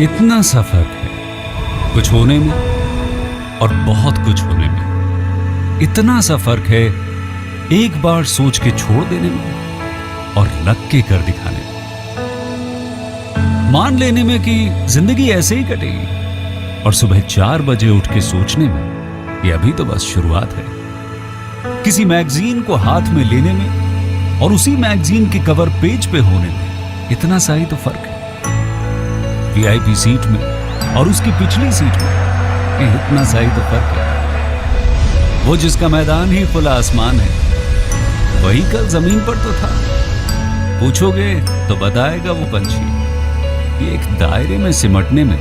इतना सा फर्क है कुछ होने में और बहुत कुछ होने में। इतना सा फर्क है एक बार सोच के छोड़ देने में और लग के कर दिखाने में। मान लेने में कि जिंदगी ऐसे ही कटेगी और सुबह 4 बजे उठ के सोचने में ये अभी तो बस शुरुआत है। किसी मैगजीन को हाथ में लेने में और उसी मैगजीन के कवर पेज पे होने में इतना सा ही तो फर्क है। वीआईपी सीट में और उसकी पिछली सीट में इतना सा ही तो फर्क है। वो जिसका मैदान ही खुला आसमान है वही कल जमीन पर तो था। पूछोगे तो बताएगा वो पंछी। ये एक दायरे में सिमटने में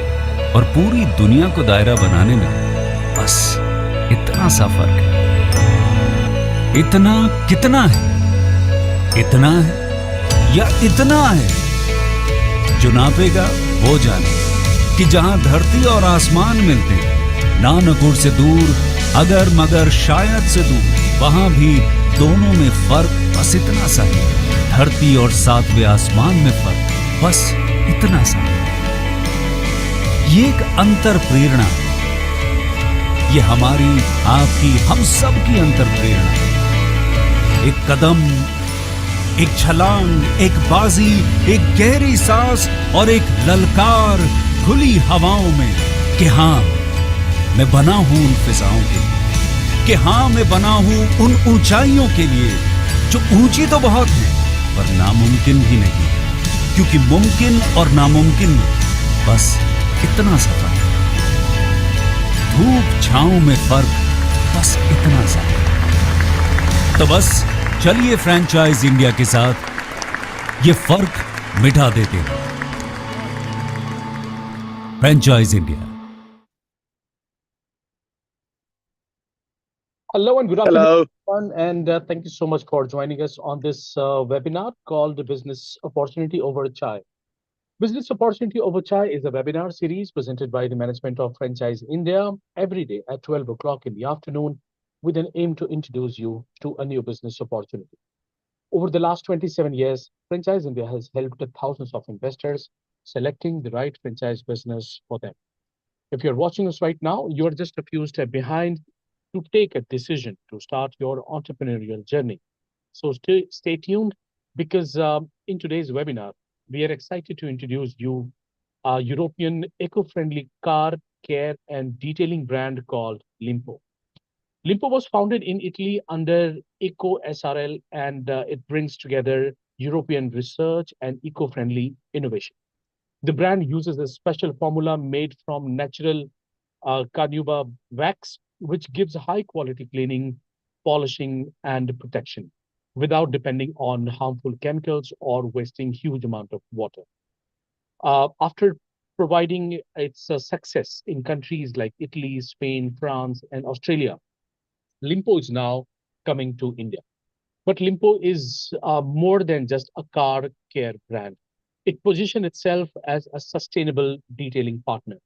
और पूरी दुनिया को दायरा बनाने में बस इतना सा फर्क है। इतना कितना है? इतना है या इतना है? जो नापेगा वो जाने कि जहां धरती और आसमान मिलते हैं, नानकुर से दूर, अगर मगर शायद से दूर, वहां भी दोनों में फर्क बस इतना सा है। धरती और 7वें आसमान में फर्क बस इतना सा है। ये एक अंतर प्रेरणा, ये हमारी, आपकी, हम सब की अंतर प्रेरणा। एक कदम, एक छलांग, एक बाजी, एक गहरी सांस और एक ललकार खुली हवाओं में कि हाँ मैं बना हूं उन फिजाओं के लिए, कि हाँ मैं बना हूं उन ऊंचाइयों के लिए जो ऊंची तो बहुत है पर नामुमकिन भी नहीं, क्योंकि मुमकिन और नामुमकिन में बस इतना सा फर्क। धूप छांव में फर्क बस इतना सा। तो बस चलिए फ्रेंचाइज इंडिया के साथ ये फर्क मिटा देते हैं। Franchise India. Hello and good afternoon, Hello. everyone, and thank you so much for joining us on this webinar called Business Opportunity Over Chai. Business Opportunity Over Chai is a webinar series presented by the management of Franchise India every day at 12 o'clock in the afternoon with an aim to introduce you to a new business opportunity. Over the last 27 years, Franchise India has helped thousands of investors selecting the right franchise business for them. If you're watching us right now, you're just a few steps behind to take a decision to start your entrepreneurial journey. So stay tuned because in today's webinar, we are excited to introduce you a European eco-friendly car care and detailing brand called Limpo. Limpo was founded in Italy under Eco SRL, and it brings together European research and eco-friendly innovation. The brand uses a special formula made from natural carnauba wax, which gives high quality cleaning, polishing, and protection without depending on harmful chemicals or wasting huge amount of water. After providing its success in countries like Italy, Spain, France, and Australia, Limpo is now coming to India. But Limpo is more than just a car care brand. It positions itself as a sustainable detailing partner.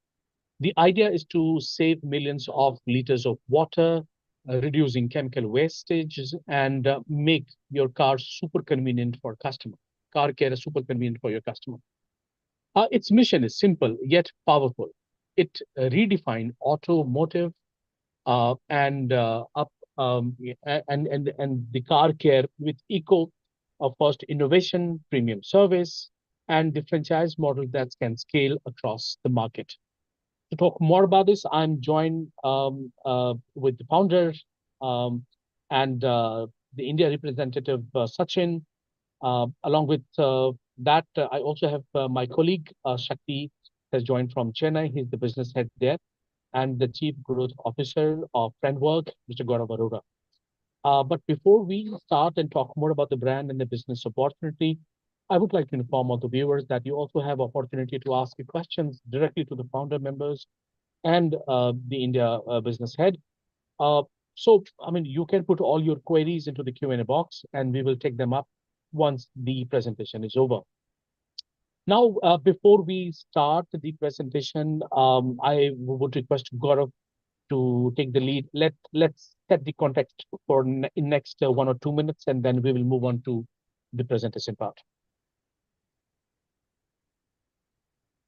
The idea is to save millions of liters of water, reducing chemical wastage, and make your car super convenient for customer. Car care is super convenient for your customer. Its mission is simple yet powerful. It redefined automotive and up and the car care with eco first innovation, premium service, and the franchise model that can scale across the market. To talk more about this, I'm joined with the founder and the India representative Sachin. Along with that, I also have my colleague Shakti has joined from Chennai. He's the business head there, and the chief growth officer of Friendwork, Mr. Gaurav Arora. But before we start and talk more about the brand and the business opportunity, I would like to inform all the viewers that you also have opportunity to ask your questions directly to the founder members and the India business head. So, I mean, you can put all your queries into the Q&A box and we will take them up once the presentation is over. Now, before we start the presentation, I would request Gaurav to take the lead. Let's set the context for in next 1 or 2 minutes, and then we will move on to the presentation part.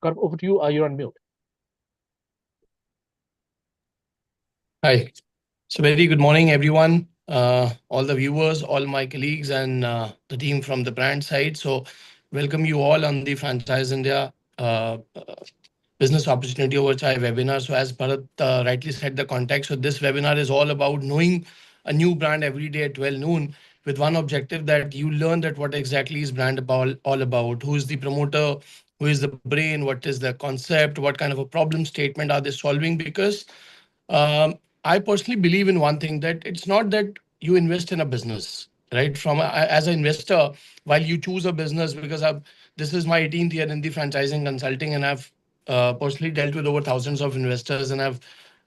Gaurav, over to you. You're on mute. Hi. So very good morning, everyone. All the viewers, all my colleagues, and the team from the brand side. So welcome you all on the Franchise India Business Opportunity Over Chai webinar. So as Bharat rightly said, the context. So this webinar is all about knowing a new brand every day at 12 noon with one objective that you learn that what exactly is brand about, all about, who is the promoter, who is the brain, what is the concept, what kind of a problem statement are they solving, because um, I personally believe in one thing, that it's not that you invest in a business, right? As an investor, while you choose a business, because this is my 18th year in the franchising consulting, and I've personally dealt with over thousands of investors, and I've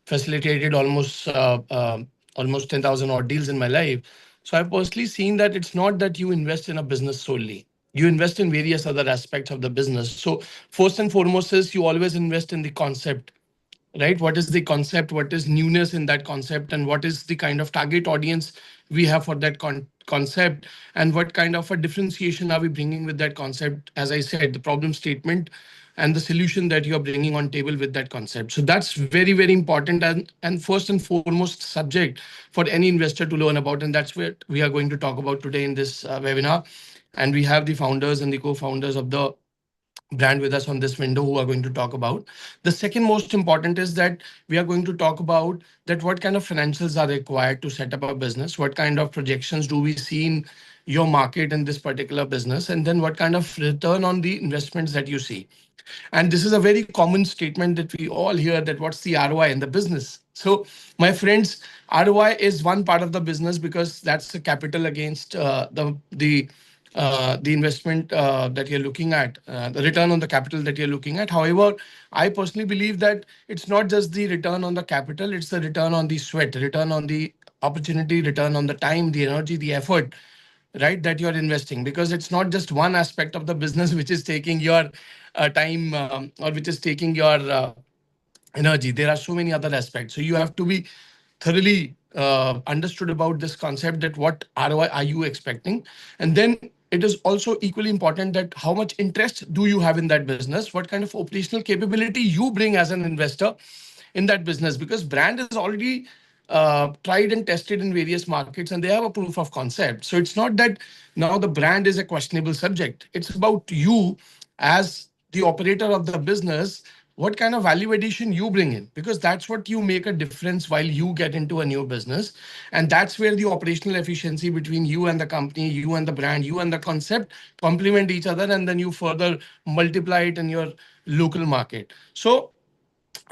facilitated almost 10,000 odd deals in my life. So I've personally seen that it's not that you invest in a business solely. You invest in various other aspects of the business. So first and foremost is you always invest in the concept, right? What is the concept? What is newness in that concept? And what is the kind of target audience we have for that concept? And what kind of a differentiation are we bringing with that concept? As I said, the problem statement and the solution that you are bringing on table with that concept. So that's very, very important, and first and foremost subject for any investor to learn about. And that's what we are going to talk about today in this webinar. And we have the founders and the co-founders of the brand with us on this window who are going to talk about. The second most important is that we are going to talk about that what kind of financials are required to set up a business, what kind of projections do we see in your market in this particular business, and then what kind of return on the investments that you see. And this is a very common statement that we all hear, that what's the ROI in the business. So my friends, ROI is one part of the business because that's the capital against the investment that you're looking at, the return on the capital that you're looking at. However, I personally believe that it's not just the return on the capital, it's the return on the sweat, return on the opportunity, return on the time, the energy, the effort, right, that you're investing. Because it's not just one aspect of the business which is taking your time, or which is taking your energy. There are so many other aspects. So you have to be thoroughly understood about this concept, that what ROI are you expecting? And then it is also equally important that how much interest do you have in that business? What kind of operational capability you bring as an investor in that business? Because brand is already tried and tested in various markets and they have a proof of concept. So it's not that now the brand is a questionable subject. It's about you as the operator of the business, what kind of value addition you bring in, because that's what you make a difference while you get into a new business. And that's where the operational efficiency between you and the company, you and the brand, you and the concept complement each other, and then you further multiply it in your local market. So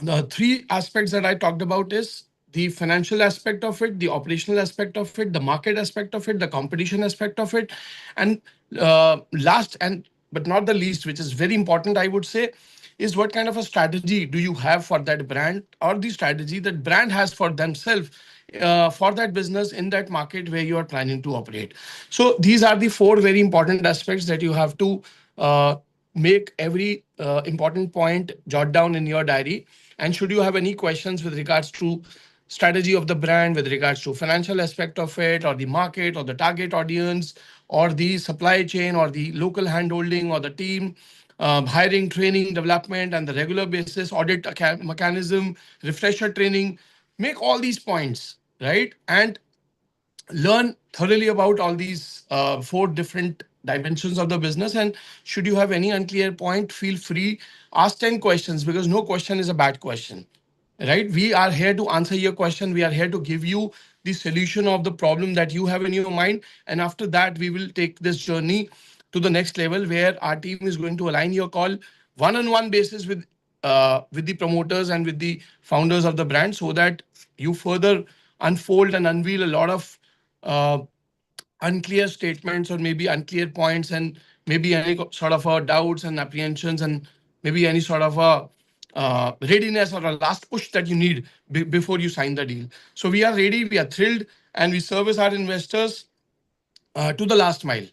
the three aspects that I talked about is the financial aspect of it, the operational aspect of it, the market aspect of it, the competition aspect of it, and last and but not the least, which is very important, I would say, is what kind of a strategy do you have for that brand, or the strategy that brand has for themselves for that business in that market where you are planning to operate. So these are the four very important aspects that you have to make every important point jot down in your diary. And should you have any questions with regards to strategy of the brand, with regards to financial aspect of it, or the market, or the target audience, or the supply chain, or the local handholding, or the team, hiring, training, development, and the regular basis audit mechanism, refresher training, make all these points, right? And learn thoroughly about all these four different dimensions of the business. And should you have any unclear point, feel free, ask 10 questions, because no question is a bad question, right? We are here to answer your question. We are here to give you the solution of the problem that you have in your mind. And after that, we will take this journey to the next level, where our team is going to align your call one-on-one basis with the promoters and with the founders of the brand, so that you further unfold and unveil a lot of uh, unclear statements, or maybe unclear points, and maybe any sort of doubts and apprehensions, and maybe any sort of a readiness or a last push that you need before you sign the deal. So we are ready, we are thrilled, and we service our investors to the last mile,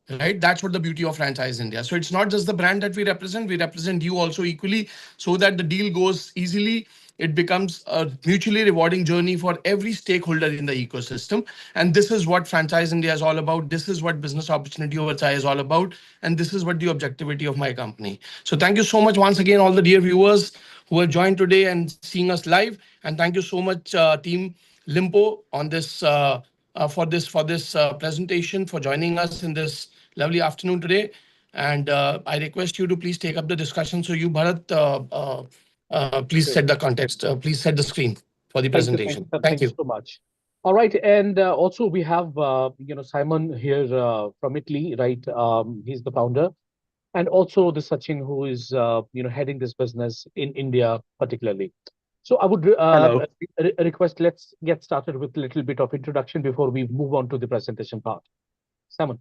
right? That's what the beauty of Franchise India. So it's not just the brand that we represent you also equally, so that the deal goes easily, it becomes a mutually rewarding journey for every stakeholder in the ecosystem. And this is what Franchise India is all about. This is what business opportunity over chai is all about. And this is what the objectivity of my company. So thank you so much once again, all the dear viewers who have joined today and seeing us live. And thank you so much, team Limpo, on this for this presentation, for joining us in this lovely afternoon today. And I request you to please take up the discussion. So you, Bharat, please Great. set the context. Please set the screen for the Thank you. Thank presentation. you. Thank Thank you you. so much. All right, and also we have Simon here from Italy, right? He's the founder, and also the Sachin who is heading this business in India particularly. So I would Hello. request, let's get started with a little bit of introduction before we move on to the presentation part. Simon.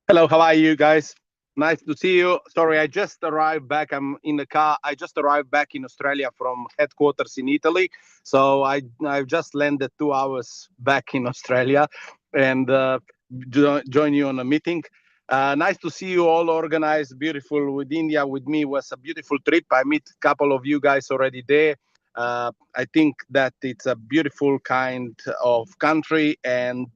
Hello, how are you guys? Nice to see you. Sorry, I just arrived back. I'm in the car. I just arrived back in Australia from headquarters in Italy. So I've just landed 2 hours back in Australia and join you on a meeting. Nice to see you all organized. Beautiful with India. With me was a beautiful trip. I meet a couple of you guys already there. I think that it's a beautiful kind of country and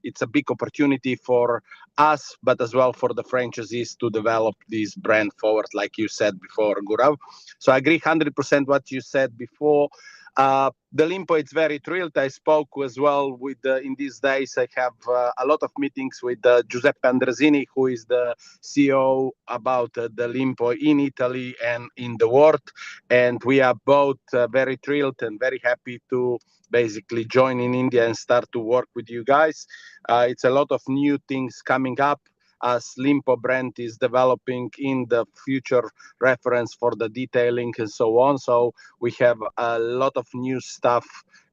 it's a big opportunity for us, but as well for the franchisees to develop this brand forward, like you said before, Gurav. So I agree 100% what you said before. The Limpo, it's very thrilled. I spoke as well with, in these days, I have a lot of meetings with Giuseppe Andresini, who is the CEO about the Limpo in Italy and in the world. And we are both very thrilled and very happy to basically join in India and start to work with you guys. It's a lot of new things coming up as Limpo brand is developing in the future reference for the detailing and so on. So we have a lot of new stuff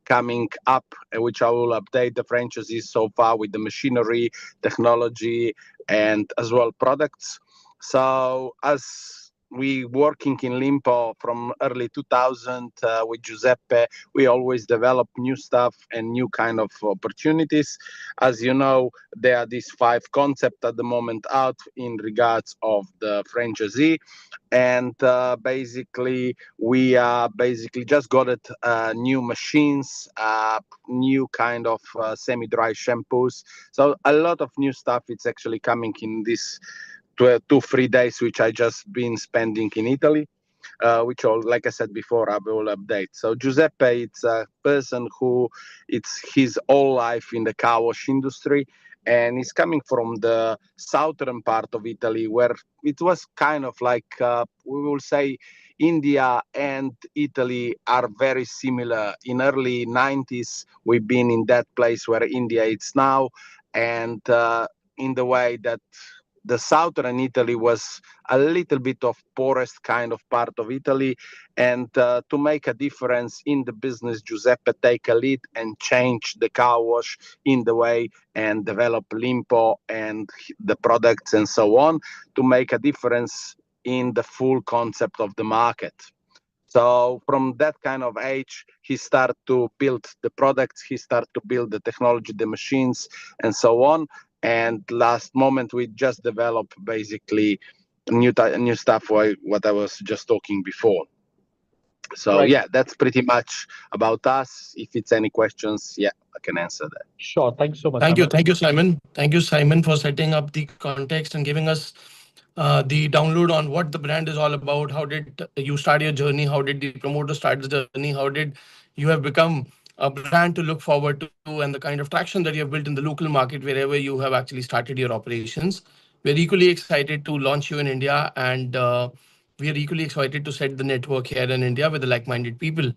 coming up, which I will update the franchises so far with the machinery, technology, and as well products. So as we working in Limpo from early 2000 with Giuseppe, we always develop new stuff and new kind of opportunities. As you know, there are these 5 concepts at the moment out in regards of the franchisee, and basically we basically just got it new machines, new kind of semi-dry shampoos. So a lot of new stuff. It's actually coming in this 2-3 days, which I just been spending in Italy, which all, like I said before, I will update. So Giuseppe, it's a person who it's his whole life in the car wash industry, and he's coming from the southern part of Italy, where it was kind of like we will say India and Italy are very similar. In early 90s, we've been in that place where India is now, and in the way that the southern Italy was a little bit of poorest kind of part of Italy, and to make a difference in the business, Giuseppe take a lead and change the car wash in the way and develop Limpo and the products and so on to make a difference in the full concept of the market. So from that kind of age, he started to build the products, he started to build the technology, the machines, and so on. And last moment, we just developed basically new stuff. What I was just talking before. So Right. yeah, that's pretty much about us. If it's any questions, yeah, I can answer that. Sure. Thank you so much, Thank you. Simon. Thank you, Simon. Thank you, Simon, for setting up the context and giving us the download on what the brand is all about. How did you start your journey? How did the promoter start the journey? How did you have become a brand to look forward to, and the kind of traction that you have built in the local market wherever you have actually started your operations. We're equally excited to launch you in India, and we are equally excited to set the network here in India with the like-minded people.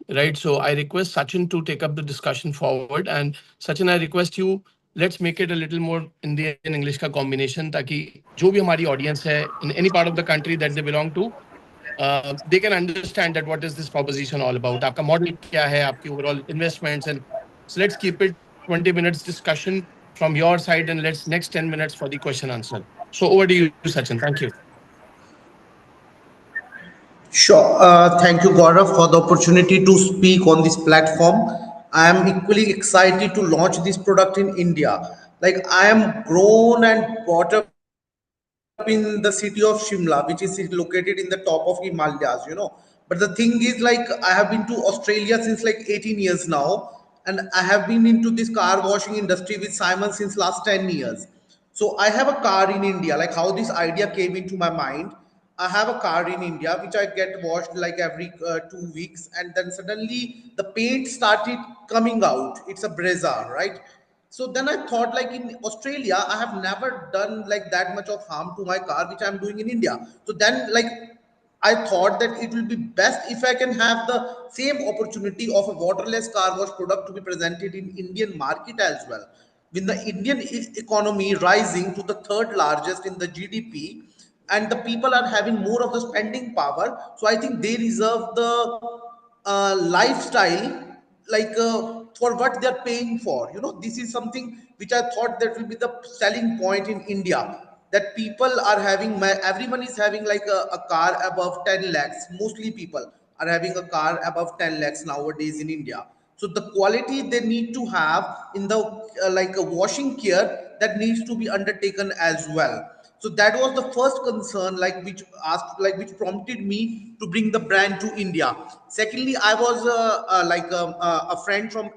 Right. So I request Sachin to take up the discussion forward. And Sachin, I request you, let's make it a little more Indian English का combination ताकि जो भी हमारी audience है in any part of the country that they belong to, they can understand that what is this proposition all about. आपका model क्या है, आपकी overall investments, and so let's keep it 20 minutes discussion from your side, and let's next 10 minutes for the question answer. So over to you, Sachin. Thank you. Sure. Thank you, Gaurav, for the opportunity to speak on this platform. I am equally excited to launch this product in India. Like I am grown and brought up in the city of Shimla, which is located in the top of Himalayas. But the thing is, like, I have been to Australia since like 18 years now, and I have been into this car washing industry with Simon since last 10 years. So I have a car in India. Like how this idea came into my mind. I have a car in India which I get washed like every 2 weeks, and then suddenly the paint started coming out. It's a Brezza, right? So then I thought, like in Australia, I have never done like that much of harm to my car, which I'm doing in India. So then, like, I thought that it will be best if I can have the same opportunity of a waterless car wash product to be presented in Indian market as well. With the Indian economy rising to the third largest in the GDP, and the people are having more of the spending power, so I think they reserve the lifestyle, like for what they're paying for. This is something which I thought that will be the selling point in India, that people are having everyone is having like a car above 10 lakhs. Mostly people are having a car above 10 lakhs nowadays in India. So the quality they need to have in the like a washing care, that needs to be undertaken as well. So that was the first concern, like which prompted me to bring the brand to India. Secondly, I was a friend from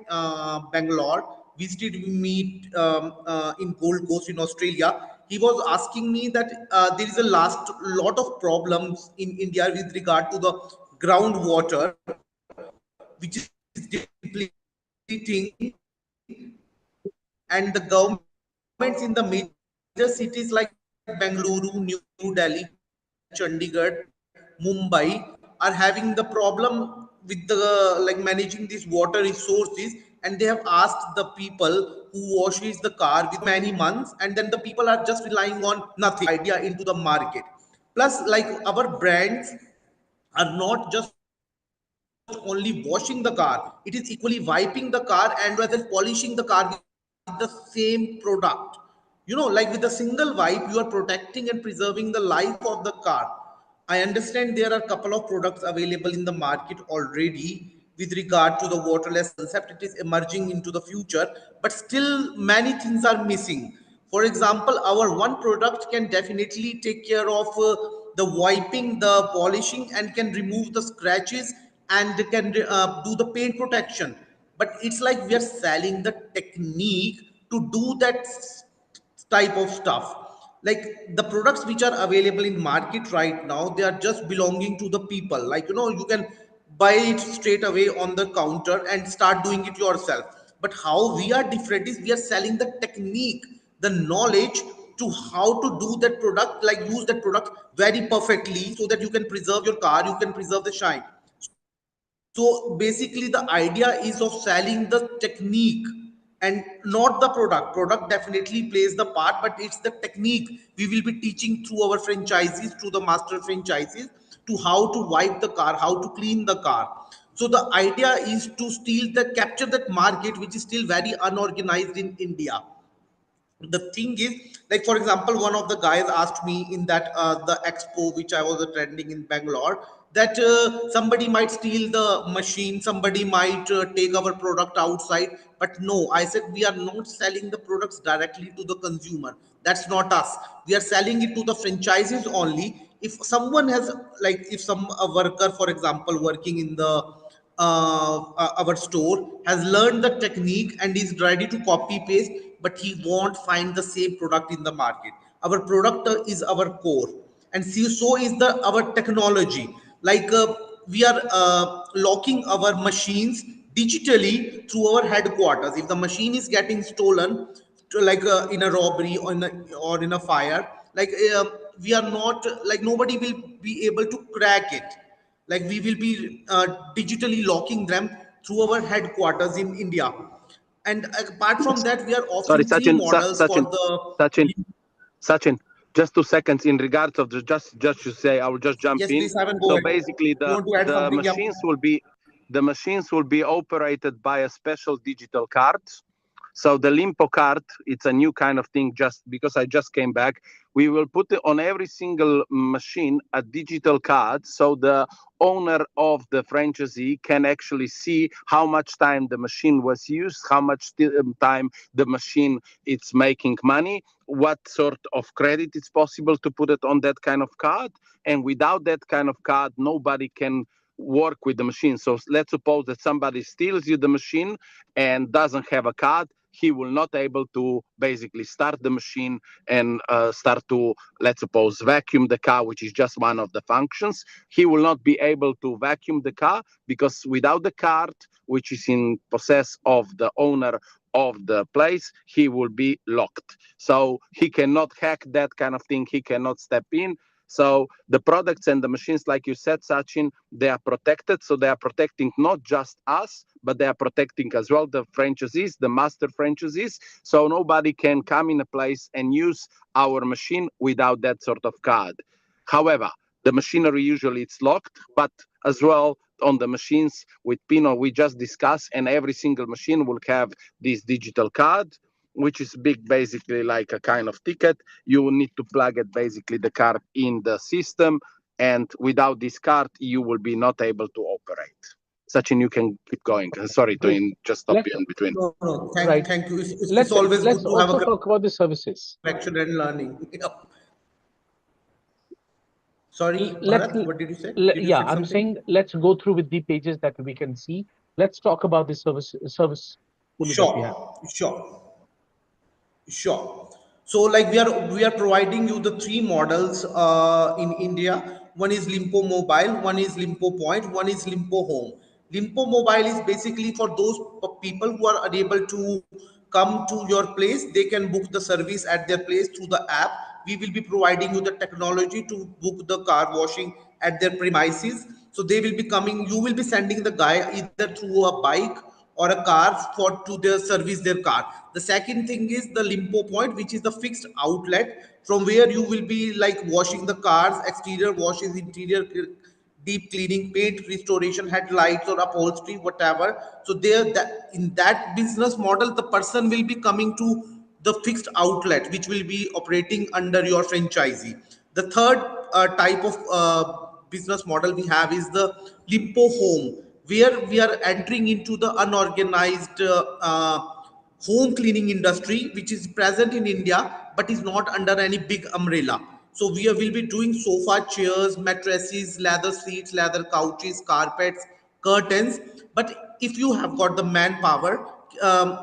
Bangalore visited me in Gold Coast in Australia. He was asking me that there is a last lot of problems in India with regard to the groundwater, which is depleting, and the governments in the major cities like Bangalore, New Delhi, Chandigarh, Mumbai are having the problem with the like managing these water resources, and they have asked the people who washes the car with many months, and then the people are just relying on nothing. So that was the idea into the market. Plus, like our brands are not just only washing the car, it is equally wiping the car and as well polishing the car with the same product. Like with a single wipe, you are protecting and preserving the life of the car. I understand there are a couple of products available in the market already with regard to the waterless concept. It is emerging into the future, but still many things are missing. For example, our one product can definitely take care of the wiping, the polishing, and can remove the scratches, and can do the paint protection. But it's like we are selling the technique to do type of stuff. Like the products which are available in market right now, they are just belonging to the people. Like, you can buy it straight away on the counter and start doing it yourself. But how we are different is we are selling the technique, the knowledge to how to do that product, like use that product very perfectly, so that you can preserve your car, you can preserve the shine. So basically the idea is of selling the technique and not the product definitely plays the part, but it's the technique we will be teaching through our franchises, through the master franchises, to how to wipe the car, how to clean the car. So the idea is to steal the capture that market which is still very unorganized in India. The thing is, like for example, one of the guys asked me in that the expo which I was attending in Bangalore, that somebody might steal the machine, somebody might take our product outside. But no, I said we are not selling the products directly to the consumer. That's not us. We are selling it to the franchises only. If someone has, like if some a worker, for example, working in the our store, has learned the technique and is ready to copy paste, but he won't find the same product in the market. Our product is our core, and see, so is the our technology. Like we are locking our machines digitally through our headquarters. If the machine is getting stolen, like in a robbery or in a fire, like we are not, like nobody will be able to crack it. Like we will be digitally locking them through our headquarters in India. And apart from that, we are Sorry, offering three Sachin, models for Sachin, the. Sachin. Just 2 seconds in regards of the just to say, I will just jump Yes, in. please, Simon, go So ahead. basically, You want to add the something? Yeah. machines will be operated by a special digital card. So the Limpo card, it's a new kind of thing. Just because I just came back, we will put it on every single machine a digital card, so the owner of the franchisee can actually see how much time the machine was used, how much time the machine it's making money, what sort of credit it's possible to put it on that kind of card. And without that kind of card, nobody can work with the machine. So let's suppose that somebody steals you the machine and doesn't have a card. He will not able to basically start the machine and start to, let's suppose, vacuum the car, which is just one of the functions. He will not be able to vacuum the car because without the card, which is in possess of the owner of the place, he will be locked. So he cannot hack that kind of thing. He cannot step in. So the products and the machines, like you said, Sachin, they are protected. So they are protecting not just us, but they are protecting as well the franchisees, the master franchisees. So nobody can come in a place and use our machine without that sort of card. However, the machinery usually it's locked, but as well on the machines with Pino we just discussed, and every single machine will have this digital card, which is big, basically like a kind of ticket. You will need to plug it, basically the card in the system, and without this card, you will be not able to operate. Sachin, you can keep going. Sorry to Great. just stop you Let's in between. No, no, right. thank you. It's Let's always good let's to have also a talk about the services. connection and learning. Yep. Sorry, Let's Bharat, what did you say? Did you yeah, say I'm something? saying let's go through with the pages that we can see. Let's talk about the service pool that we have. Sure. Sure. So like we are providing you the three models in India. One is Limpo Mobile, one is Limpo Point, one is Limpo Home. Limpo Mobile is basically for those people who are unable to come to your place. They can book the service at their place through the app. We will be providing you the technology to book the car washing at their premises. So they will be coming. You will be sending the guy either through a bike or a car for to their service their car. The second thing is the Limpo Point, which is the fixed outlet from where you will be like washing the cars, exterior washes, interior deep cleaning, paint restoration, headlights or upholstery, whatever. So there, that in that business model, the person will be coming to the fixed outlet, which will be operating under your franchisee. The third type of business model we have is the Limpo Home, where we are entering into the unorganized home cleaning industry, which is present in India but is not under any big umbrella. So will be doing sofa, chairs, mattresses, leather seats, leather couches, carpets, curtains. But if you have got the manpower,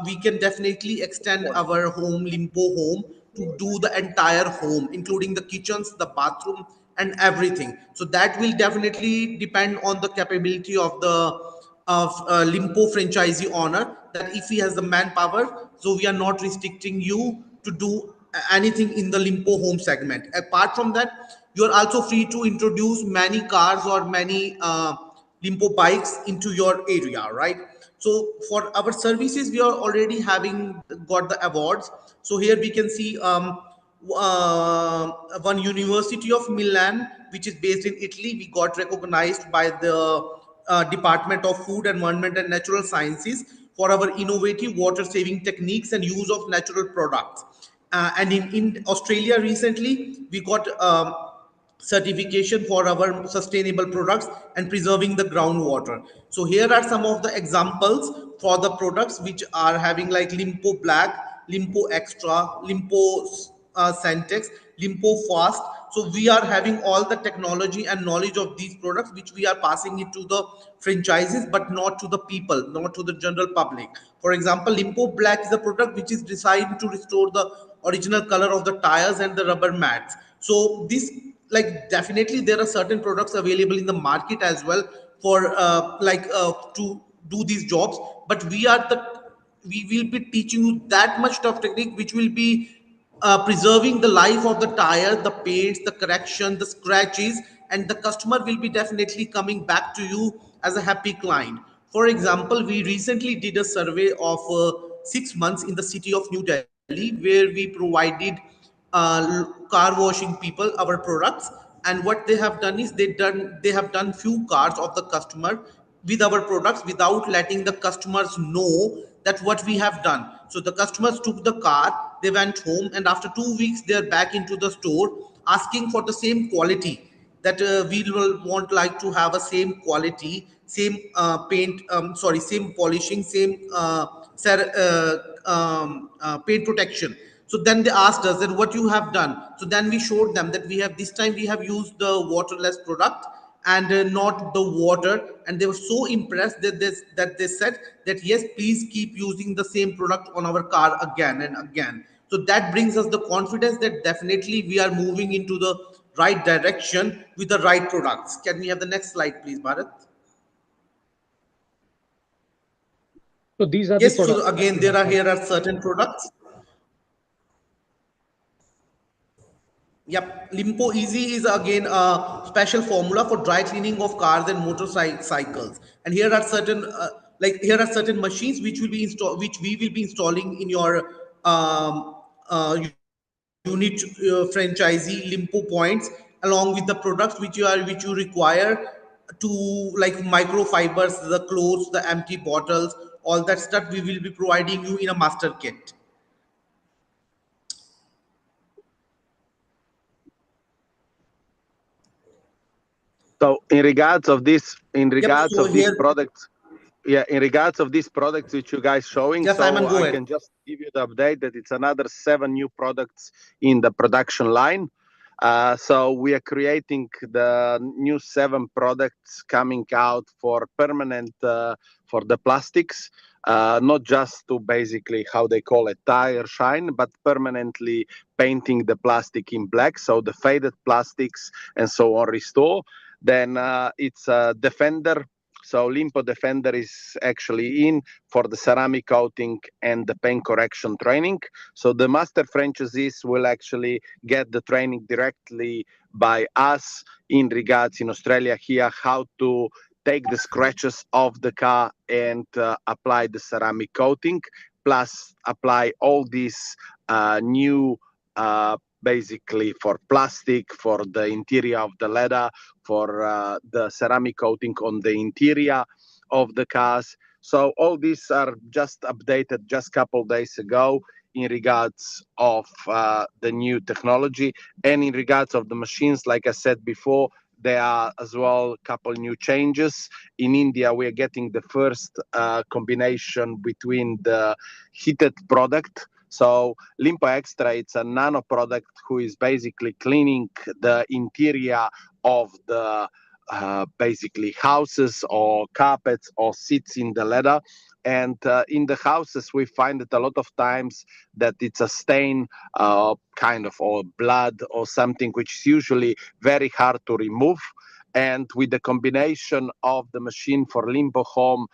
we can definitely extend our home, Limpo Home, to do the entire home, including the kitchens, the bathroom, and everything. So that will definitely depend on the capability of the Limpo franchisee owner, that if he has the manpower, so we are not restricting you to do anything in the Limpo home segment. Apart from that, you are also free to introduce many cars or many Limpo bikes into your area, right? So for our services, we are already having got the awards. So here we can see uh, one University of Milan, which is based in Italy. We got recognized by the Department of Food, Environment and Natural Sciences for our innovative water saving techniques and use of natural products. And in Australia recently, we got certification for our sustainable products and preserving the groundwater. So here are some of the examples for the products which are having like Limpo Black, Limpo Extra, Limpo Centex, Limpo Fast. So we are having all the technology and knowledge of these products which we are passing it to the franchises, but not to the people, not to the general public. For example, Limpo Black is a product which is designed to restore the original color of the tires and the rubber mats. So this, like, definitely there are certain products available in the market as well for to do these jobs, but we will be teaching you that much tough technique which will be preserving the life of the tire, the paints, the correction, the scratches, and the customer will be definitely coming back to you as a happy client. For example, we recently did a survey of 6 months in the city of New Delhi, where we provided car washing people our products, and what they have done is they have done few cars of the customer with our products without letting the customers know that what we have done. So the customers took the car, they went home, and after 2 weeks they're back into the store asking for the same quality, that we will want like to have a same quality, same paint, sorry, same polishing, same paint protection. So then they asked us that what you have done. So then we showed them that we have this time we have used the waterless product, and not the water. And they were so impressed that they said that yes, please keep using the same product on our car again and again. So that brings us the confidence that definitely we are moving into the right direction with the right products. Can we have the next slide, please, Bharat? So these are the Yes, so products that again, we have, right? here are certain products. Yep, Limpo Easy is again a special formula for dry cleaning of cars and motorcycles. And here are certain here are certain machines which we will be installing in your unit franchisee Limpo points, along with the products which you require to, like microfibers, the clothes, the empty bottles, all that stuff we will be providing you in a master kit. So in regards of this, Yep. So here, products, yeah, in regards of these products which you guys showing, yes, Simon, so go I ahead. can just give you the update that it's another 7 new products in the production line. So we are creating the new 7 products coming out for permanent for the plastics, not just to basically how they call it tire shine, but permanently painting the plastic in black, so the faded plastics and so on restore. Then it's a Defender. So Limpo Defender is actually in for the ceramic coating and the paint correction training. So the master franchisees will actually get the training directly by us in regards in Australia here how to take the scratches off the car and apply the ceramic coating, plus apply all these new basically for plastic, for the interior of the leather, for the ceramic coating on the interior of the cars. So all these are just updated just a couple days ago in regards of the new technology, and in regards of the machines. Like I said before, there are as well a couple new changes. In India, we are getting the first combination between the heated product. So Limpo Extra, it's a nano product who is basically cleaning the interior of the basically houses or carpets or seats in the leather. And in the houses, we find that a lot of times that it's a stain, kind of, or blood or something, which is usually very hard to remove. And with the combination of the machine for Limpo Home,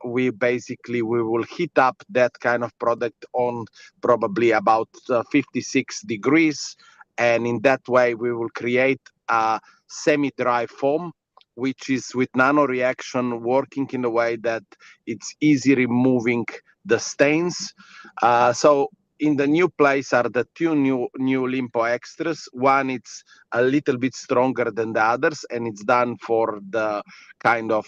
we will heat up that kind of product on probably about 56 degrees, and in that way we will create a semi-dry foam which is with nano reaction working in a way that it's easy removing the stains. So in the new place are the 2 new Limpo Extras. One it's a little bit stronger than the others, and it's done for the kind of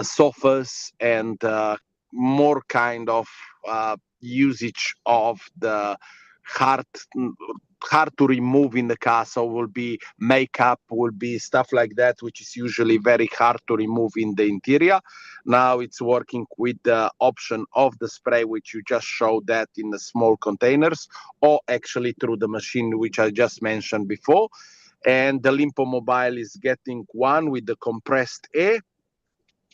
sofas and more kind of usage of the hard hard to remove in the car. So will be makeup, will be stuff like that, which is usually very hard to remove in the interior. Now it's working with the option of the spray, which you just showed that in the small containers, or actually through the machine which I just mentioned before. And the Limpo Mobile is getting one with the compressed air.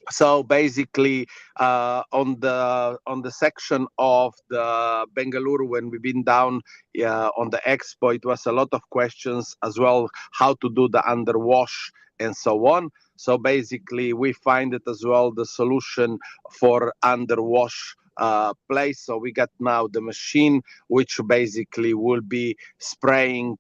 So basically, on the section of the Bengaluru, when we've been down on the expo, it was a lot of questions as well, how to do the underwash and so on. So basically, we find it as well the solution for underwash place. So we got now the machine which basically will be spraying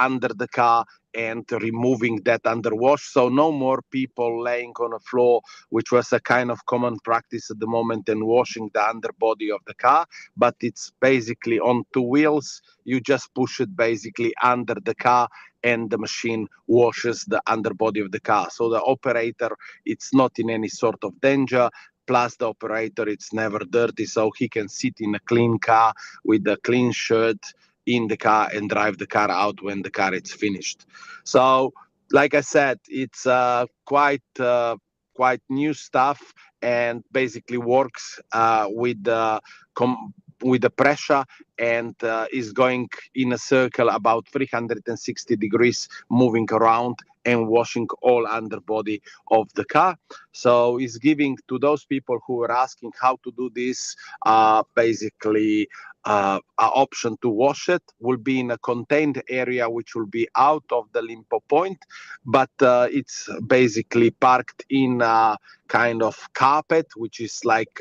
under the car and removing that underwash. So no more people laying on a floor, which was a kind of common practice at the moment, and washing the underbody of the car. But it's basically on 2 wheels. You just push it basically under the car, and the machine washes the underbody of the car. So the operator, it's not in any sort of danger. Plus the operator, it's never dirty, so he can sit in a clean car with a clean shirt in the car and drive the car out when the car is finished. So, like I said, it's quite new stuff, and basically works with the pressure, and is going in a circle about 360 degrees moving around, and washing all underbody of the car. So it's giving to those people who are asking how to do this, basically an option to wash it. Will be in a contained area which will be out of the Limpo point, but it's basically parked in a kind of carpet, which is like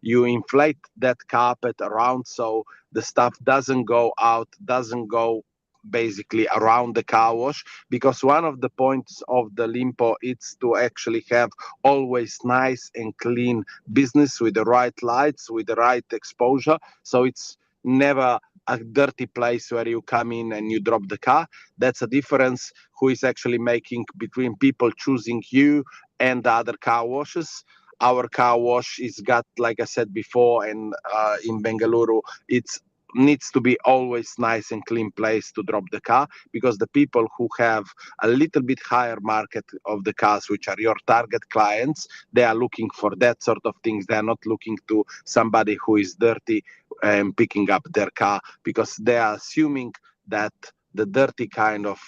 you inflate that carpet around so the stuff doesn't go out, doesn't go basically around the car wash, because one of the points of the Limpo is to actually have always nice and clean business with the right lights, with the right exposure, so it's never a dirty place where you come in and you drop the car. That's a difference who is actually making between people choosing you and the other car washes. Our car wash is got, like I said before, and in Bengaluru, it's needs to be always nice and clean place to drop the car, because the people who have a little bit higher market of the cars, which are your target clients, they are looking for that sort of things. They are not looking to somebody who is dirty and picking up their car, because they are assuming that the dirty kind of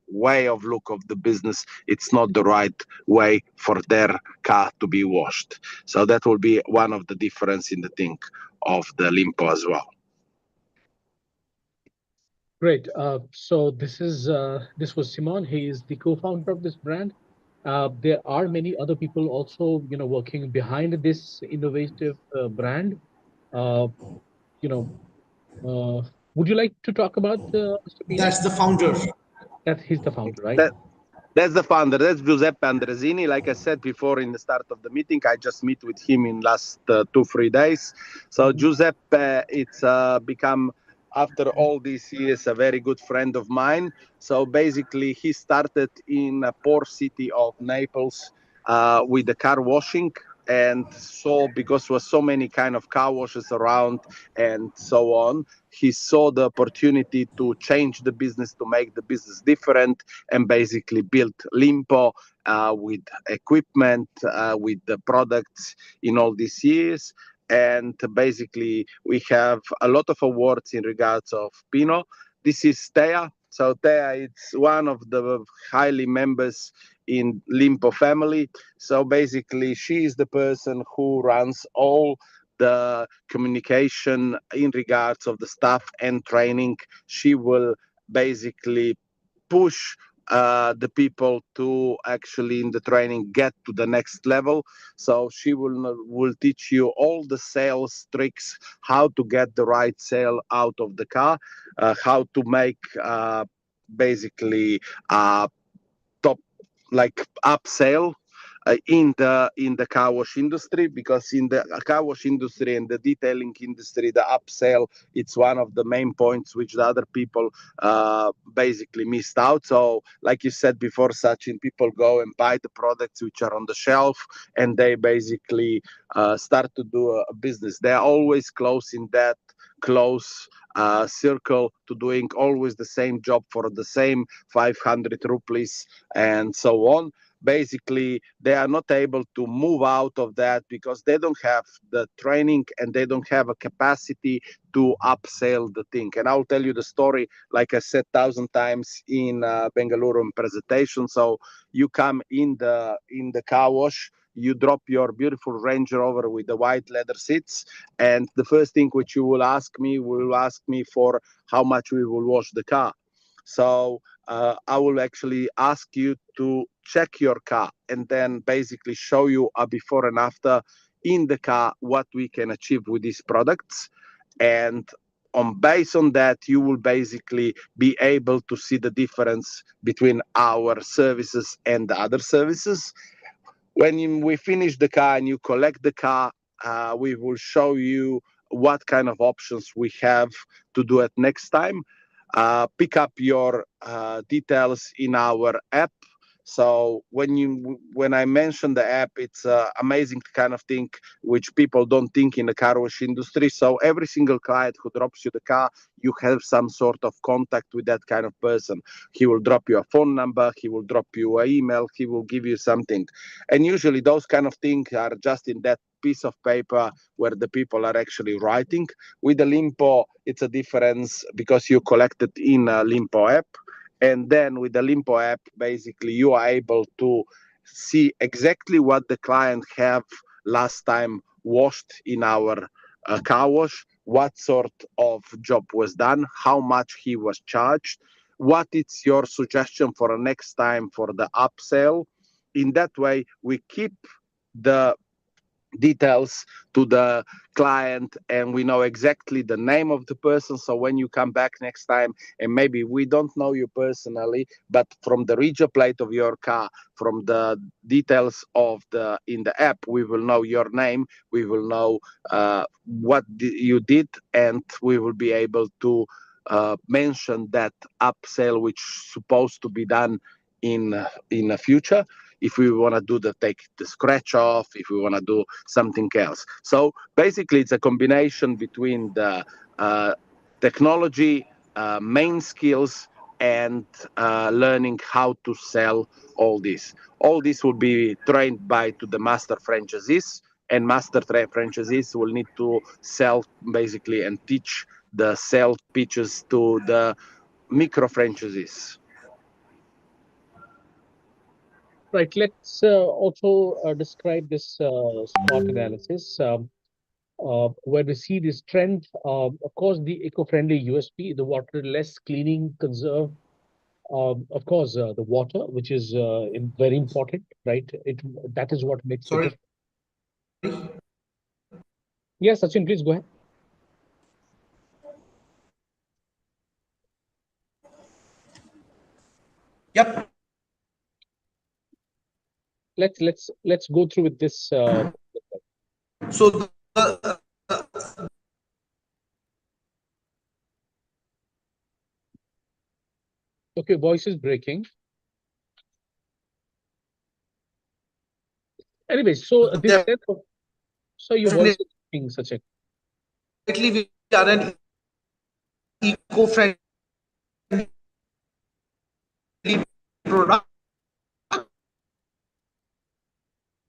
way of look of the business, it's not the right way for their car to be washed. So that will be one of the difference in the thing of the Limpo as well. Great. So this was Simon. He is the co-founder of this brand. There are many other people also, working behind this innovative brand. Uh, you know, would you like to talk about Mr. Pino? That's the founder. That he's the founder, right? That's the founder. That's Giuseppe Andresini. Like I said before in the start of the meeting, I just meet with him in last 2-3 days. So Mhm. Giuseppe, it's become after all these years a very good friend of mine. So basically, he started in a poor city of Naples with the car washing, and so because was so many kind of car washes around and so on, he saw the opportunity to change the business, to make the business different, and basically built Limpo with equipment, with the products in all these years. And basically, we have a lot of awards in regards of Pino. This is Thea. So Thea, it's one of the highly members in Limpo family. So basically, she is the person who runs all the communication in regards of the staff and training. She will basically push the people to actually in the training get to the next level. So she will teach you all the sales tricks, how to get the right sale out of the car, how to make basically top like upsell in the car wash industry, because in the car wash industry and the detailing industry, the upsell, it's one of the main points which the other people basically missed out. So like you said before, Sachin, people go and buy the products which are on the shelf, and they basically start to do a business. They're always close in that close circle to doing always the same job for the same 500 rupees and so on. Basically, they are not able to move out of that because they don't have the training and they don't have a capacity to upsell the thing. And I'll tell you the story, like I said 1,000 times in Bengaluru in presentation. So you come in the car wash, you drop your beautiful Range Rover with the white leather seats, and the first thing which you will ask me for how much we will wash the car. So I will actually ask you to check your car and then basically show you a before and after in the car what we can achieve with these products. And based on that, you will basically be able to see the difference between our services and the other services. When we finish the car and you collect the car, we will show you what kind of options we have to do it next time. Pick up your details in our app. So when I mention the app, it's an amazing kind of thing which people don't think in the car wash industry. So every single client who drops you the car, you have some sort of contact with that kind of person. He will drop you a phone number, he will drop you an email, he will give you something. And usually those kind of things are just in that piece of paper where the people are actually writing. With the Limpo, it's a difference because you collect it in a Limpo app. And then with the Limpo app, basically you are able to see exactly what the client have last time washed in our car wash, what sort of job was done, how much he was charged, what is your suggestion for a next time for the upsell. In that way, we keep the details to the client and we know exactly the name of the person. So when you come back next time and maybe we don't know you personally, but from the registration plate of your car, from the details of the in the app, we will know your name, we will know what you did, and we will be able to mention that upsell which is supposed to be done in the future, if we want to do the take the scratch off, if we want to do something else. So basically, it's a combination between the technology, main skills, and learning how to sell all this. All this will be trained by to the master franchisees, and franchisees will need to sell basically and teach the sell pitches to the micro franchisees. Right. Let's also describe this SWOT analysis. Where we see this trend, of course, the eco-friendly USP, the waterless cleaning conserve, of course, the water, which is very important, right? That is what makes the Sorry. difference. Yes, Sachin, please go ahead. Yep. Let's go through with this. So the Okay, voice is breaking. Anyway, so this set of, so your voice is breaking, Sachin. definitely we are an eco-friendly product.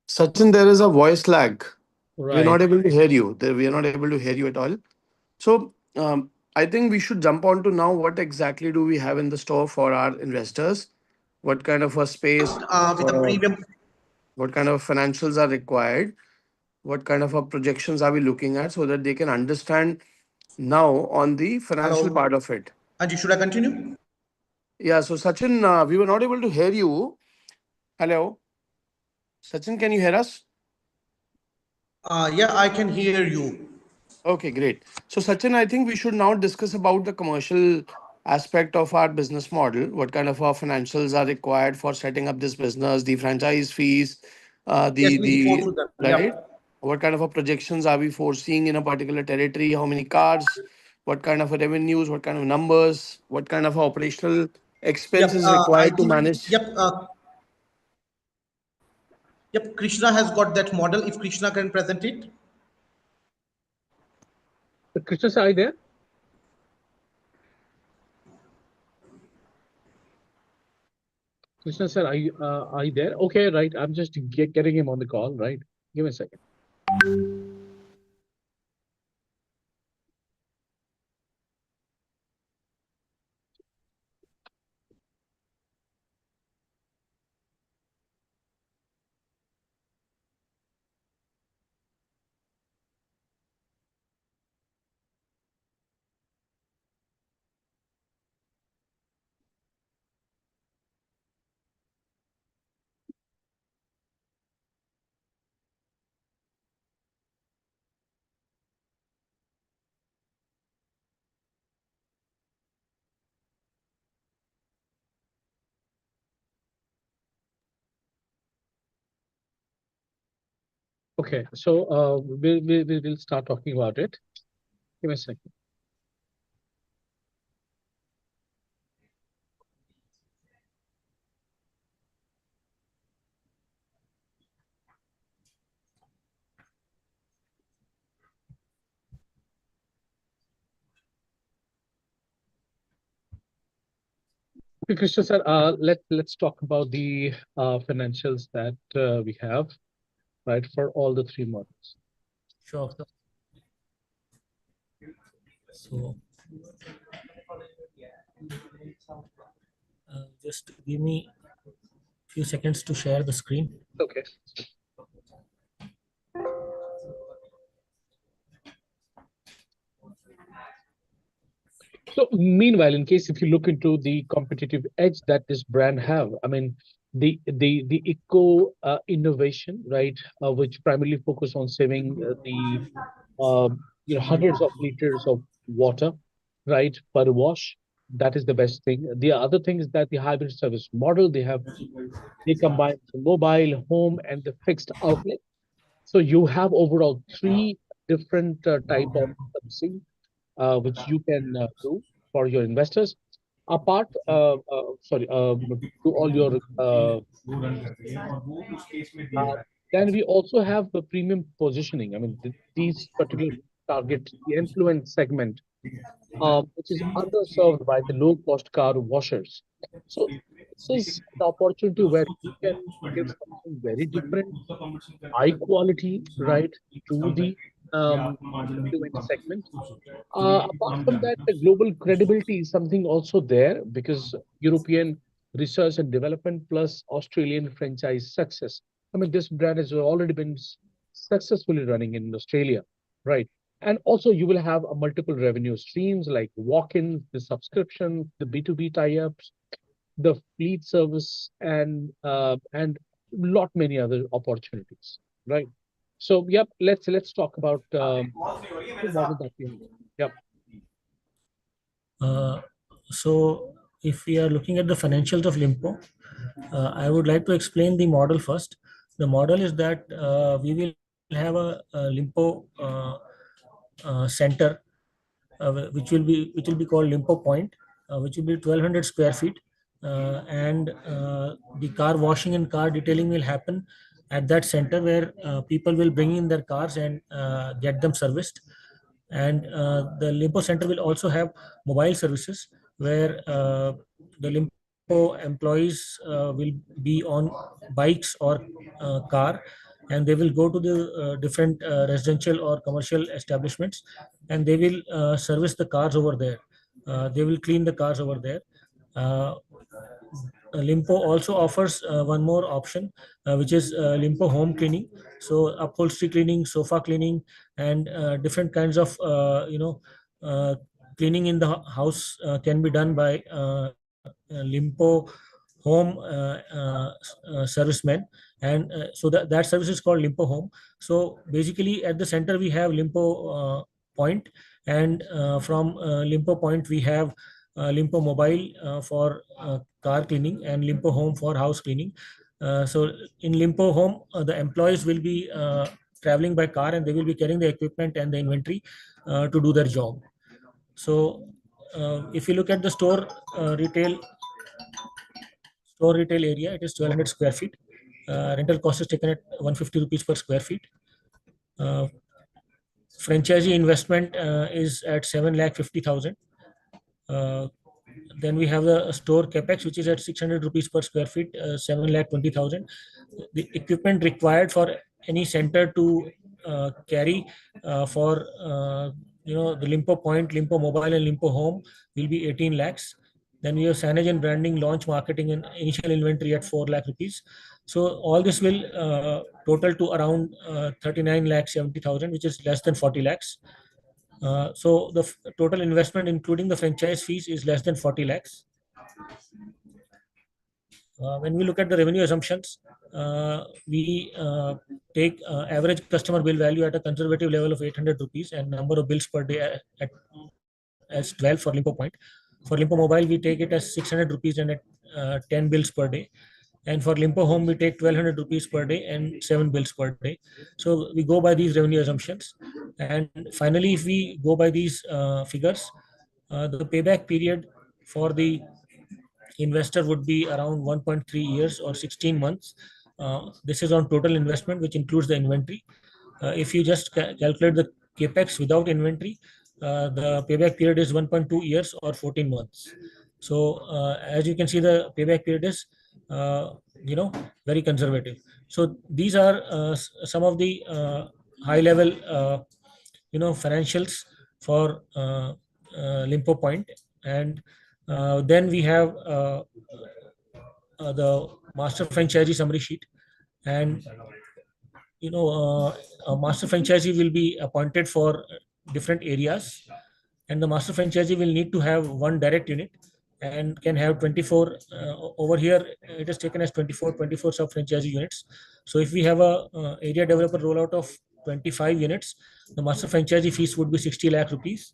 Sachin, there is a voice lag. We're Right. not able to hear you. We are not able to hear you at all. So I think we should jump on to now what exactly do we have in the store for our investors? What kind of a space, With a premium. what kind of financials are required? What kind of a projections are we looking at so that they can understand now on the financial Hello. part of it? Anji, should I continue? Yeah, so Sachin, we were not able to hear you. Hello. Sachin, can you hear us? Yeah, I can hear you. Okay, great. So, Sachin, I think we should now discuss about the commercial aspect of our business model. What kind of financials are required for setting up this business, the franchise fees, Yes, please go through them. right? Yep. What kind of a projections are we foreseeing in a particular territory? How many cars? What kind of a revenues? What kind of numbers? What kind of a operational Yep. expenses I required to think. manage? Yep. Yep. Krishna has got that model. If Krishna can present it. Krishna, sir, are you there? Krishna, sir, are you there? Okay, right. I'm just getting him on the call, right? Give me a second. Okay, so we'll start talking about it. Give me a second. Okay, Krishna, sir, let's talk about the financials that we have, right, for all the three models. Sure. So Just give me a few seconds to share the screen. Okay. So meanwhile, in case if you look into the competitive edge that this brand have, I mean, the eco innovation, right, which primarily focus on saving the hundreds of liters of water, right, per wash. That is the best thing. The other thing is that the hybrid service model they combine the mobile, home, and the fixed outlet. So you have overall three different type of servicing which you can do for your investors. Apart, to all your uh, then we also have the premium positioning. I mean, these particular target the influence segment, which is underserved by the low-cost car washers. So this is the opportunity where you can give something very different, high quality, right, to the influence segment. Apart from that, the global credibility is something also there because European research and development plus Australian franchise success. I mean, this brand has already been successfully running in Australia, right? And also, you will have a multiple revenue streams like walk-ins, the subscription, the B2B tie-ups, the fleet service, and lot many other opportunities, right? So, yep, let's talk about the model that we have. Yep. So if we are looking at the financials of Limpo, I would like to explain the model first. The model is that we will have a Limpo center, which will be called Limpo Point, which will be 1,200 square feet, and the car washing and car detailing will happen at that center where people will bring in their cars and get them serviced. And the Limpo center will also have mobile services where the Limpo employees will be on bikes or car, and they will go to the different residential or commercial establishments, and they will service the cars over there. They will clean the cars over there. Uh, Limpo also offers one more option, which is Limpo home cleaning. So upholstery cleaning, sofa cleaning, and different kinds of cleaning in the house can be done by Limpo home servicemen, and so that service is called Limpo home. So basically, at the center we have Limpo point, and from Limpo point we have Limpo mobile for car cleaning and Limpo home for house cleaning. So in Limpo home, the employees will be traveling by car, and they will be carrying the equipment and the inventory to do their job. So if you look at the store retail area, it is 1,200 square feet. Rental cost is taken at 150 rupees per square feet. Uh, Franchisee investment is at 7,50,000. Then we have the store capex, which is at 600 rupees per square feet, 7,20,000. The equipment required for any center to carry for the Limpo Point, Limpo Mobile, and Limpo Home will be 18 lakhs. Then we have signage and branding, launch marketing, and initial inventory at 4 lakh rupees. So all this will total to around 39 lakh 70,000, which is less than 40 lakhs. So the total investment, including the franchise fees, is less than 40 lakhs. When we look at the revenue assumptions, we take average customer bill value at a conservative level of 800 rupees and number of bills per day as 12 for Limpo Point. For Limpo Mobile, we take it as 600 rupees and at 10 bills per day. And for Limpo Home, we take 1,200 rupees per day and 7 bills per day. So we go by these revenue assumptions. And finally, if we go by these figures, the payback period for the investor would be around 1.3 years or 16 months. This is on total investment, which includes the inventory. If you just calculate the capex without inventory, the payback period is 1.2 years or 14 months. So as you can see, the payback period is very conservative. So these are some of the high level financials for Limpo Point. And then we have the master franchisee summary sheet, and a master franchisee will be appointed for different areas, and the master franchisee will need to have one direct unit and can have 24 over here it is taken as 24 sub franchisee units. So if we have a area developer rollout of 25 units, the master franchisee fees would be 60 lakh rupees,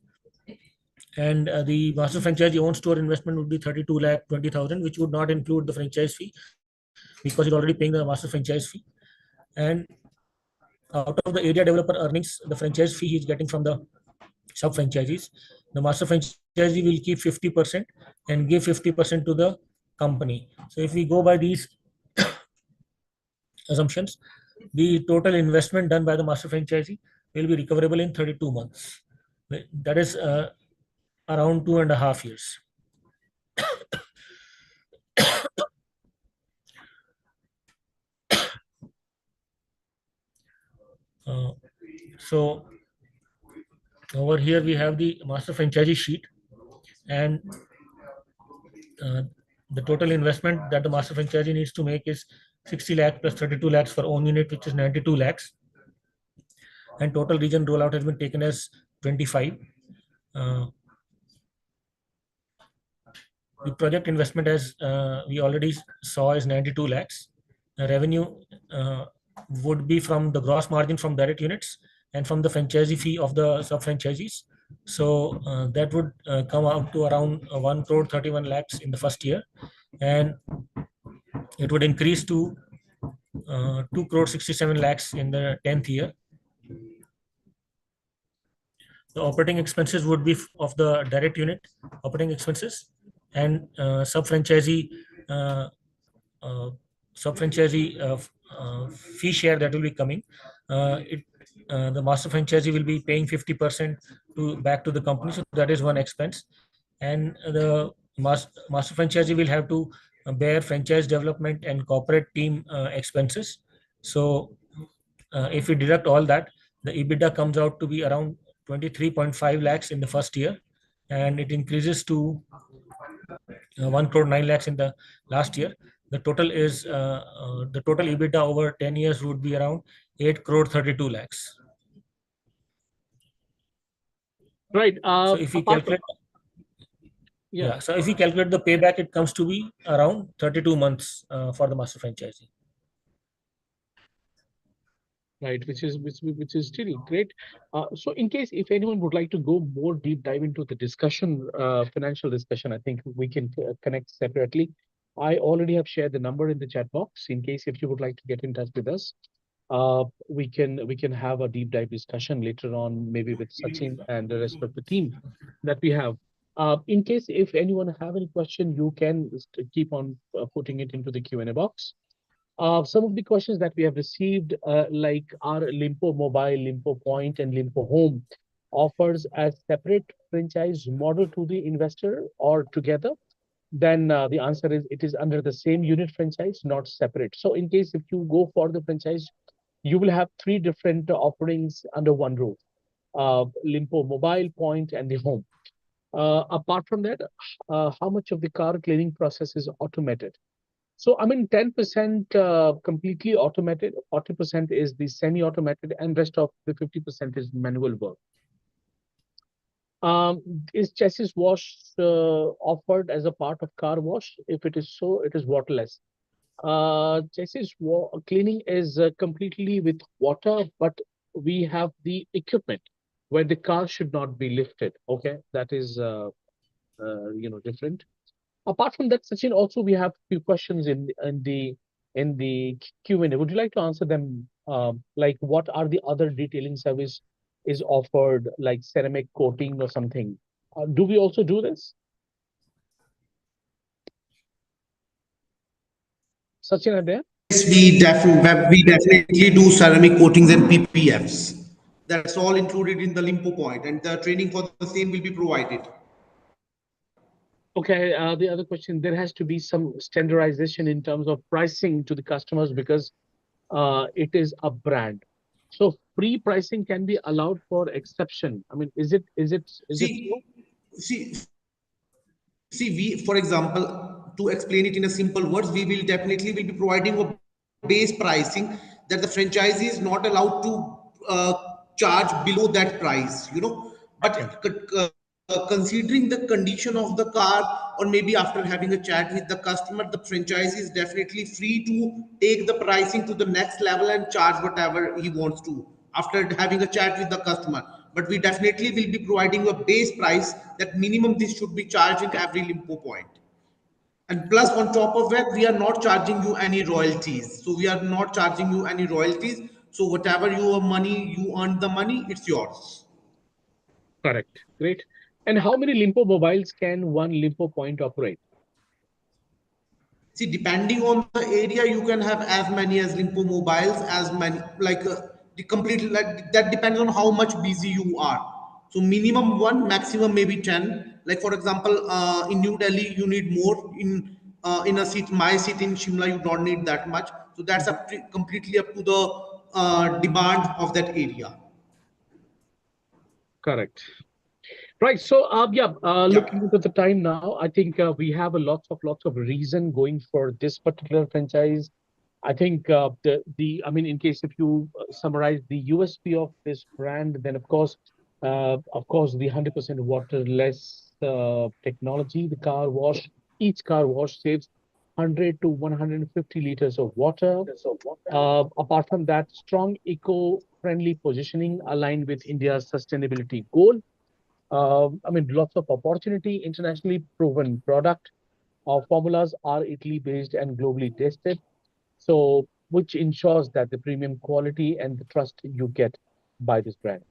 and the master franchisee own store investment would be 32 lakh 20,000, which would not include the franchise fee because he's already paying the master franchise fee. And out of the area developer earnings, the franchise fee he's getting from the sub franchisees, the master franchisee will keep 50% and give 50% to the company. So if we go by these assumptions, the total investment done by the master franchisee will be recoverable in 32 months. That is around 2.5 years. So over here we have the master franchisee sheet, and the total investment that the master franchisee needs to make is 60 lakh plus 32 lakhs for own unit, which is 92 lakhs. And total region rollout has been taken as 25. The project investment, as we already saw, is 92 lakhs. The revenue would be from the gross margin from direct units and from the franchisee fee of the sub franchisees. So that would come out to around 1 crore 31 lakhs in the first year, and it would increase to 2 crore 67 lakhs in the 10th year. The operating expenses would be of the direct unit operating expenses, and sub franchisee fee share that will be coming. The master franchisee will be paying 50% back to the company, so that is one expense. And the master franchisee will have to bear franchise development and corporate team expenses. So if we deduct all that, the EBITDA comes out to be around 23.5 lakhs in the first year, and it increases to 1 crore 9 lakhs in the last year. The total EBITDA over 10 years would be around 8 crore 32 lakhs. Right. So if we calculate, so if we calculate the payback, it comes to be around 32 months for the master franchisee. Right, which is really great. So in case if anyone would like to go more deep dive into the discussion, financial discussion, I think we can connect separately. I already have shared the number in the chat box. In case if you would like to get in touch with us, we can have a deep dive discussion later on, maybe with Sachin and the rest of the team that we have. In case if anyone have any question, you can keep on putting it into the Q&A box. Some of the questions that we have received, like are Limpo Mobile, Limpo Point, and Limpo Home offers a separate franchise model to the investor or together? Then the answer is it is under the same unit franchise, not separate. So in case if you go for the franchise, you will have 3 different offerings under one roof: Limpo Mobile, Point, and the Home. Apart from that, how much of the car cleaning process is automated? So, I mean, 10% completely automated, 40% is the semi-automated, and rest of the 50% is manual work. Is chassis wash offered as a part of car wash? If it is so, it is waterless. Chassis cleaning is completely with water, but we have the equipment where the car should not be lifted. Okay, that is different. Apart from that, Sachin, also we have a few questions in the Q&A. Would you like to answer them? Like, what are the other detailing service is offered, like ceramic coating or something? Do we also do this? Sachin, are there? Yes, we definitely do ceramic coatings and PPFs. That's all included in the Limpo point, and the training for the same will be provided. Okay, the other question, there has to be some standardization in terms of pricing to the customers because it is a brand. So free pricing can be allowed for exception. I mean, is it See, see, we, for example, to explain it in a simple words, we will definitely will be providing a base pricing that the franchisee is not allowed to charge below that price, but considering the condition of the car, or maybe after having a chat with the customer, the franchisee is definitely free to take the pricing to the next level and charge whatever he wants to after having a chat with the customer. But we definitely will be providing a base price that minimum this should be charged in every Limpo point. And plus, on top of that, we are not charging you any royalties. So we are not charging you any royalties. So whatever your money, you earn the money, it's yours. Correct. Great. And how many Limpo mobiles can one Limpo point operate? See, depending on the area, you can have as many as Limpo mobiles, as many like the complete like that depends on how much busy you are. So minimum one, maximum maybe 10. Like for example, in New Delhi, you need more. In a seat, my seat in Shimla, you don't need that much. So that's completely up to the demand of that area. Correct. Right. So, yeah, Yeah. looking into the time now, I think we have a lots of reason going for this particular franchise. I think I mean, in case if you summarize the USP of this brand, then of course, the 100% waterless technology, the car wash, each car wash saves 100 to 150 liters of water. Apart from that, strong eco-friendly positioning aligned with India's sustainability goal. I mean, lots of opportunity, internationally proven product. Our formulas are Italy based and globally tested. So, which ensures that the premium quality and the trust you get by this brand.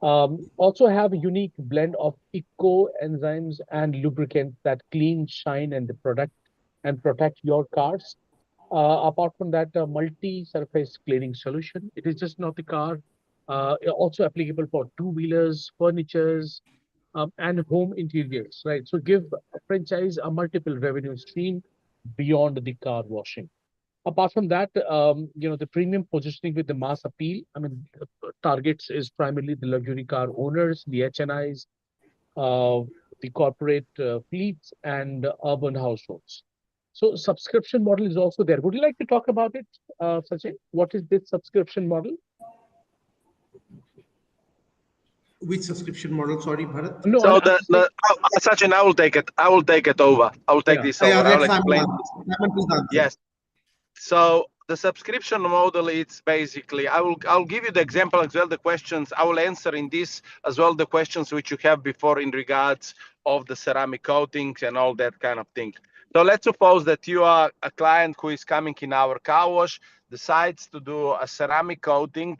Also have a unique blend of eco enzymes and lubricants that clean, shine, and the product and protect your cars. Apart from that, a multi-surface cleaning solution. It is just not the car. Also applicable for two-wheelers, furnitures, and home interiors, right? So give a franchise a multiple revenue stream beyond the car washing. Apart from that, the premium positioning with the mass appeal, I mean, targets is primarily the luxury car owners, the HNIs, uh, the corporate fleets, and urban households. So subscription model is also there. Would you like to talk about it, Sachin? What is this subscription model? Which subscription model? Sorry, Bharat. No, So saying, Sachin, I will take it. I will take it over. I will take yeah. this Yeah, over. I let will Simon explain. answer. Simon, please answer. Yes. So the subscription model, it's basically, I'll give you the example as well, the questions. I will answer in this as well the questions which you have before in regards of the ceramic coatings and all that kind of thing. So let's suppose that you are a client who is coming in our car wash, decides to do a ceramic coating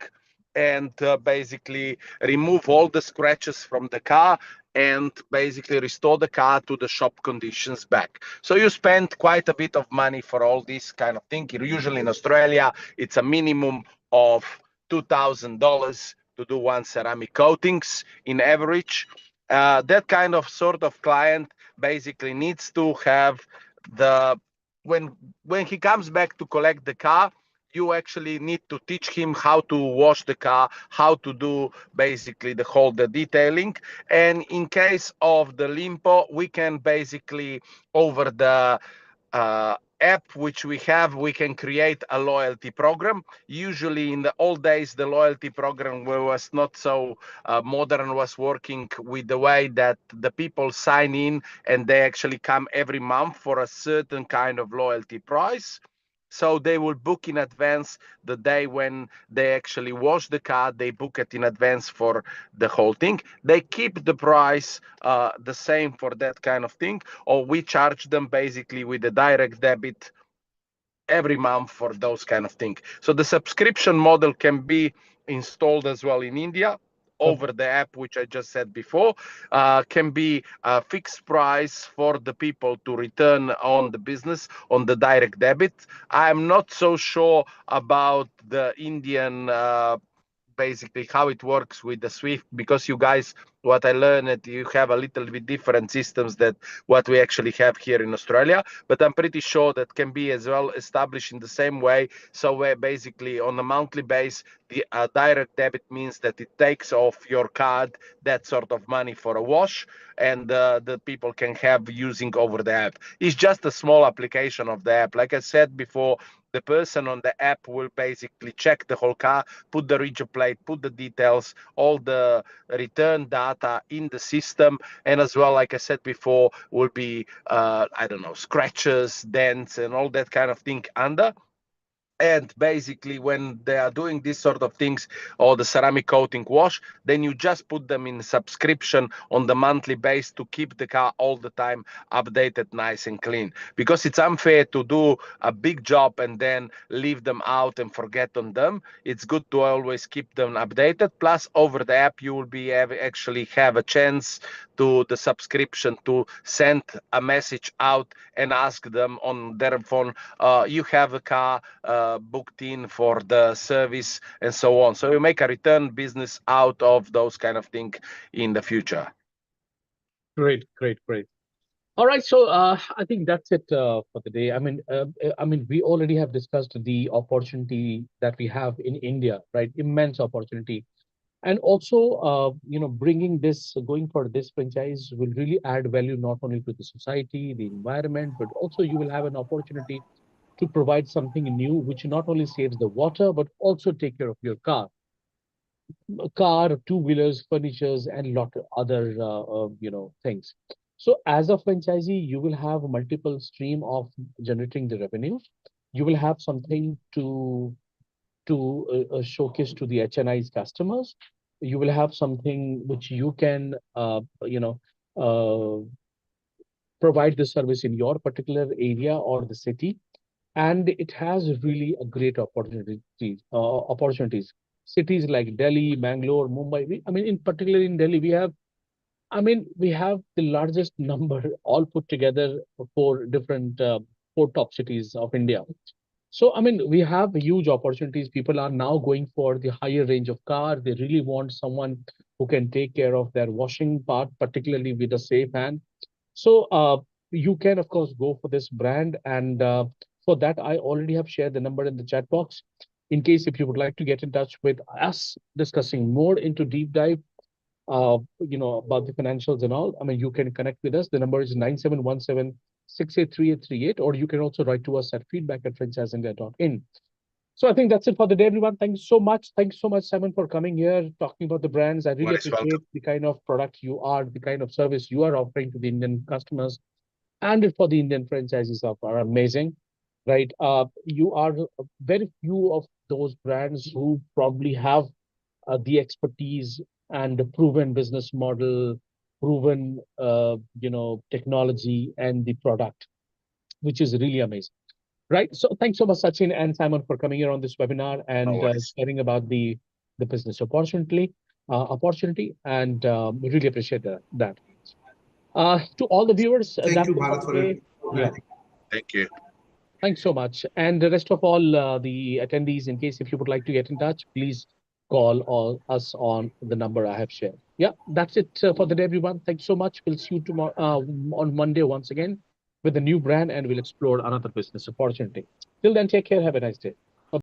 and basically remove all the scratches from the car and basically restore the car to the shop conditions back. So you spend quite a bit of money for all this kind of thing. Usually in Australia, it's a minimum of $2,000 to do one ceramic coatings in average. That kind of sort of client basically needs to have the when he comes back to collect the car, you actually need to teach him how to wash the car, how to do basically the detailing. And in case of the Limpo, we can basically over the app which we have, we can create a loyalty program. Usually in the old days, the loyalty program was not so modern, was working with the way that the people sign in and they actually come every month for a certain kind of loyalty price. So they will book in advance the day when they actually wash the car. They book it in advance for the whole thing. They keep the price the same for that kind of thing, or we charge them basically with a direct debit every month for those kind of things. So the subscription model can be installed as well in India over the app, which I just said before, can be a fixed price for the people to return on the business on the direct debit. I'm not so sure about the Indian basically how it works with the Swift, because you guys what I learned that you have a little bit different systems that what we actually have here in Australia, but I'm pretty sure that can be as well established in the same way. So where basically on a monthly base, the direct debit means that it takes off your card that sort of money for a wash, and the people can have using over the app. It's just a small application of the app. Like I said before, the person on the app will basically check the whole car, put the rigid plate, put the details, all the return data in the system, and as well, like I said before, will be I don't know, scratches, dents, and all that kind of thing under. And basically when they are doing these sort of things, or the ceramic coating wash, then you just put them in subscription on the monthly base to keep the car all the time updated, nice and clean, because it's unfair to do a big job and then leave them out and forget on them. It's good to always keep them updated. Plus over the app you will be actually have a chance to the subscription to send a message out and ask them on their phone, you have a car booked in for the service and so on. So you make a return business out of those kind of thing in the future. Great, great, great. All right, so I think that's it for the day. I mean, we already have discussed the opportunity that we have in India, right? Immense opportunity, and also, bringing this, going for this franchise will really add value not only to the society, the environment, but also you will have an opportunity to provide something new, which not only saves the water, but also take care of your car, two-wheelers, furnitures, and lot of other things. So as a franchisee, you will have multiple stream of generating the revenue. You will have something to showcase to the HNI's customers. You will have something which you can uh, provide the service in your particular area or the city, and it has really a great opportunities. Cities like Delhi, Bangalore, Mumbai. I mean, in particular in Delhi, we have the largest number all put together for different four top cities of India. So, I mean, we have huge opportunities. People are now going for the higher range of car. They really want someone who can take care of their washing part, particularly with a safe hand. So, you can, of course, go for this brand. And for that, I already have shared the number in the chat box. In case if you would like to get in touch with us, discussing more into deep dive, about the financials and all, I mean, you can connect with us. The number is 9717 683838, or you can also write to us at feedback@franchiseindia.in. So I think that's it for the day, everyone. Thank you so much. Thanks so much, Simon, for coming here, talking about the brands. I really Most welcome. appreciate the kind of product you are, the kind of service you are offering to the Indian customers, and for the Indian franchises are amazing, right? You are very few of those brands who probably have the expertise and the proven business model, proven technology and the product, which is really amazing, right? So thanks so much, Sachin and Simon, for coming here on this webinar No and worries. sharing about the business opportunity, and we really appreciate that. To all the viewers, Thank that's you, it for Bharat, the for day. Yeah. everything. Thank you. Thanks so much. And the rest of all the attendees, in case if you would like to get in touch, please call us on the number I have shared. Yeah, that's it for the day, everyone. Thanks so much. We'll see you tomorrow on Monday once again with a new brand, and we'll explore another business opportunity. Till then, take care. Have a nice day.